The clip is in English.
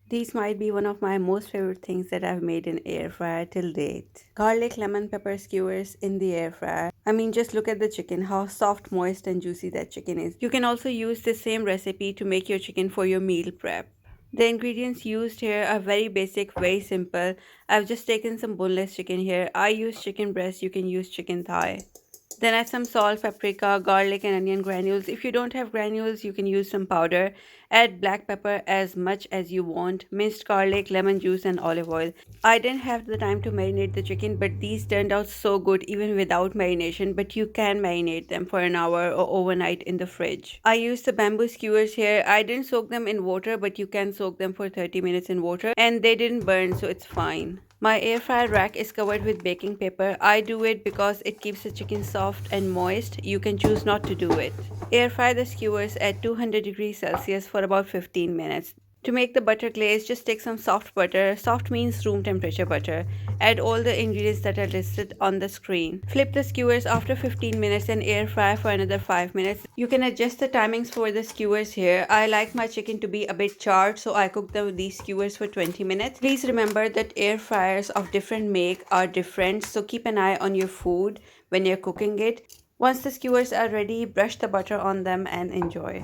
These might be one of my most favorite things that I've made in air fryer till date. Garlic lemon pepper skewers in the air fryer. I mean, just look at the chicken, how soft, moist and juicy that chicken is. You can also use the same recipe to make your chicken for your meal prep. The ingredients used here are very basic, very simple. I've just taken some boneless chicken here. I use chicken breast, you can use chicken thigh. Then add some salt, paprika, garlic and onion granules. If you don't have granules, you can use some powder. Add black pepper as much as you want, minced garlic, lemon juice and olive oil. I didn't have the time to marinate the chicken, but these turned out so good even without marination, but you can marinate them for an hour or overnight in the fridge. I used the bamboo skewers here. I didn't soak them in water, but you can soak them for 30 minutes in water and they didn't burn, so it's fine. My air fryer rack is covered with baking paper. I do it because it keeps the chicken soft and moist. You can choose not to do it. Air fry the skewers at 200 degrees Celsius for about 15 minutes. To make the butter glaze, just take some soft butter. Soft means room temperature butter. Add all the ingredients that are listed on the screen. Flip the skewers after 15 minutes and air fry for another 5 minutes. You can adjust the timings for the skewers here. I like my chicken to be a bit charred, so I cook these skewers for 20 minutes. Please remember that air fryers of different make are different, so keep an eye on your food when you're cooking it. Once the skewers are ready, brush the butter on them and enjoy.